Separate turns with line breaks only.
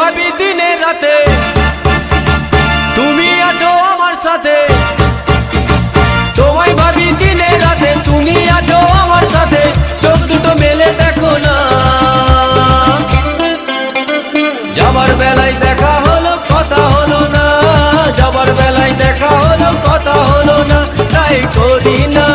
ভাবি দিনে রাতে, তুমি আছো আমার সাথে। তোমায় ভাবি দিনে রাতে, তুমি আছো আমার সাথে। চোখ দুটো মেলে দেখো না, যাবার বেলায় দেখা হলো কথা হলো না, যাবার বেলায় দেখা হলো কথা হলো না। তাই করি না